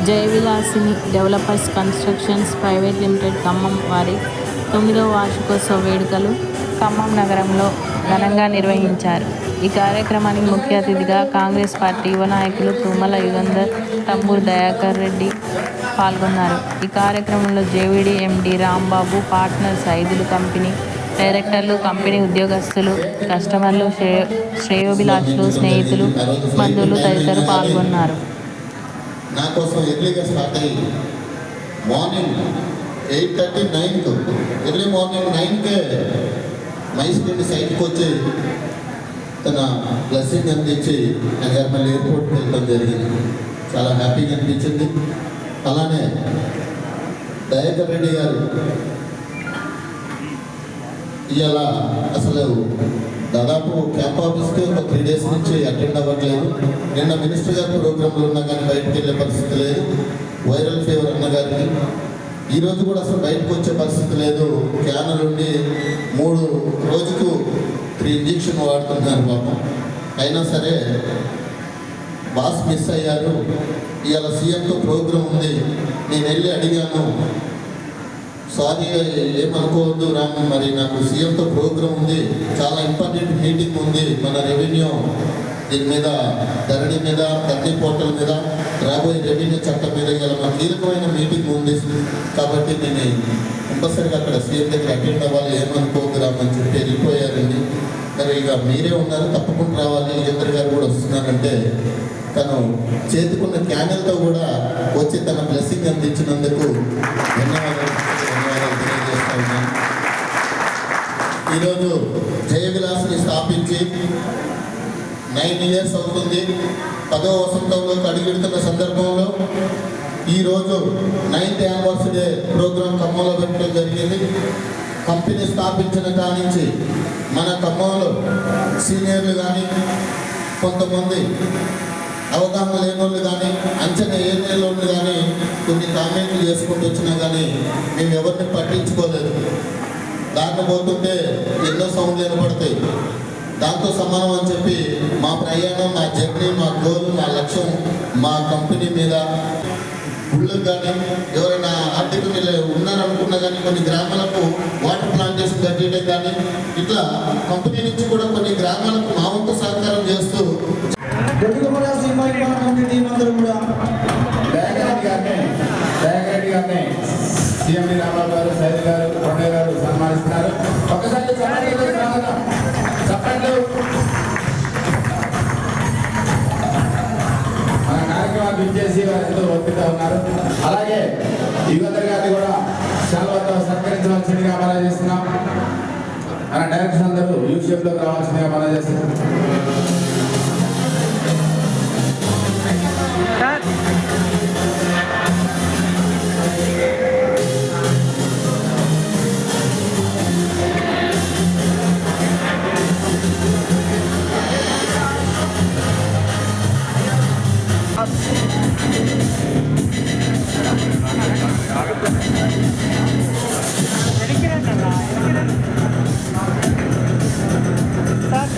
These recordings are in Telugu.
జయవిలాసిని developers constructions private limited Khammam వారి 9వ వార్షికోత్సవ వేడుకలు ఖమ్మం నగరంలో ఘనంగా నిర్వహించారు. ఈ కార్యక్రమానికి ముఖ్య అతిథిగా కాంగ్రెస్ పార్టీ యువ నాయకులు తుమ్మల యుగంధర్, తంబూరు దయాకర్ రెడ్డి పాల్గొన్నారు. ఈ కార్యక్రమంలో జేవీడీ ఎండీ రాంబాబు, పార్ట్నర్స్, ఐదులు కంపెనీ డైరెక్టర్లు, కంపెనీ ఉద్యోగస్తులు, కస్టమర్లు, శ్రేయోభిలాషులు, స్నేహితులు, బంధువులు తదితరులు పాల్గొన్నారు. నా కోసం ఎర్లీగా స్టార్ట్ అయ్యి మార్నింగ్ 8:30, 9కు ఎర్లీ మార్నింగ్ 9కే మైస్కెళ్ళి సైట్కి వచ్చి తన బ్లెస్సింగ్ అందించి నగర్మల్లి ఎయిర్పోర్ట్కి వెళ్ళడం జరిగింది. చాలా హ్యాపీగా అనిపించింది. అలానే దయాకర్ రెడ్డి గారు ఇవాళ అసలు దాదాపు క్యాంప్ ఆఫీస్కి ఒక 3 days నుంచి అటెండ్ అవ్వట్లేదు. నిన్న మినిస్టర్ గారి ప్రోగ్రాంలు ఉన్నా కానీ బయటకు వెళ్ళే పరిస్థితి లేదు. వైరల్ ఫీవర్ అన్న గారికి ఈరోజు కూడా అసలు బయటకు వచ్చే పరిస్థితి లేదు. క్యానర్ ఉండి 3 రోజుకు 3 ఇంజక్షన్ వాడుతున్నారు పాపం. అయినా సరే బాస్ మిస్ అయ్యారు. ఇవాళ సీఎంతో ప్రోగ్రాం ఉంది. నేను వెళ్ళి అడిగాను, సారీ ఏమనుకోవద్దు రామ్, మరి నాకు సీఎంతో ప్రోగ్రాం ఉంది, చాలా ఇంపార్టెంట్ మీటింగ్ ఉంది మన రెవెన్యూ దీని మీద, ధరణి మీద, ప్రతి పోర్టల్ మీద, రాబోయే రెవెన్యూ చట్టం మీద ఇలా మన కీలకమైన మీటింగ్ ఉంది కాబట్టి నేను కంపల్సరీగా అక్కడ సీఎం దగ్గర అటెండ్ అవ్వాలి, ఏమనుకోవద్దు రామ్ అని చెప్పి వెళ్ళిపోయారండి. మరి ఇక మీరే ఉన్నారు, తప్పకుండా రావాలి, యుగంధర్ గారు కూడా వస్తున్నారంటే తను చేతుకున్న క్యానెల్తో కూడా వచ్చి తన బ్లెస్సింగ్ అందించినందుకు ధన్యవాదాలు తెలియజేస్తా ఉన్నాను. ఈరోజు జయవిలాసిని స్థాపించి 9 years అవుతుంది. 10వ వసంతంలోకి అడుగుపెడుతున్న సందర్భంలో ఈరోజు 9th anniversary ప్రోగ్రాం ఖమ్మంలో పెట్టడం జరిగింది. కంపెనీ స్థాపించిన కాడి నుంచి మన ఖమ్మంలో సీనియర్లు కానీ, కొంతమంది అవగాహన లేని వాళ్ళు కానీ, అంచనా ఏరియాలో వాళ్ళు కానీ కొన్ని కామెంట్లు చేసుకుంటూ వచ్చినా కానీ మేము ఎవరిని పట్టించుకోలేదు. దాన్ని పోతుంటే ఎన్నో సౌండ్లు వినపడతాయి. దాంతో సమానం అని చెప్పి మా ప్రయాణం, మా జర్నీ, మా గోల్, మా లక్ష్యం మా కంపెనీ మీద ఊళ్ళకు కానీ ఎవరైనా ఆర్థిక ఉన్నారనుకున్నా కానీ కొన్ని గ్రామాలకు వాటర్ ప్లాంటేషన్ కట్టడం కానీ ఇట్లా కంపెనీ నుంచి కూడా కొన్ని గ్రామాలకు మా వంతు సహకారం చేస్తూ దయాకర్ గారిని సీఎం రామారావు గారు, సైద్ గారు, కొండ గారు సన్మానిస్తున్నారు. ఒకసారి చెప్పండి. మన కార్యక్రమాన్ని ఇచ్చేసి వారు ఎంతో ఓపికగా ఉన్నారు. అలాగే యుగంధర్ గారిని కూడా శాల్వాతో సత్కరించవలసిందిగా మనం చేస్తున్నాం. మన డైరెక్టర్స్ అందరూ యూట్యూబ్లోకి రావాల్సిందిగా మనం చేస్తున్నాం.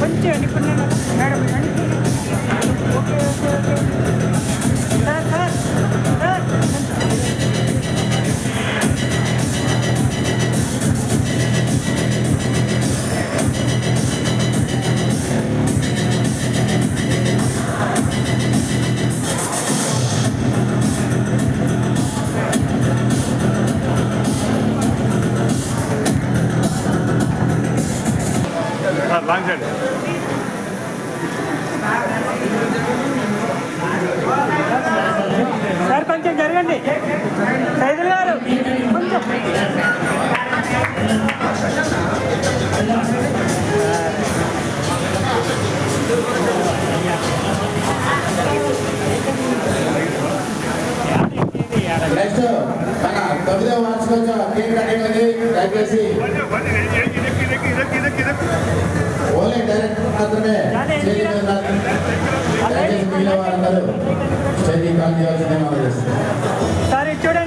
కొంచెం ఇప్పుడు madam okay okay okay sir sir sir sir కొంచెం జరగండి, సైదులు గారు కొంచెం. నెక్స్ట్ మన 9వ వార్షికోత్సవ కేక్ కటింగ్ ఉంది. దయచేసి ఓన్లీ డైరెక్టర్ మాత్రమే దయచేసి మిగిలిన వారందరూ స్టేజీ కాల్ చేయాల్సిందే మనం చేస్తాం. సార్ చూడండి.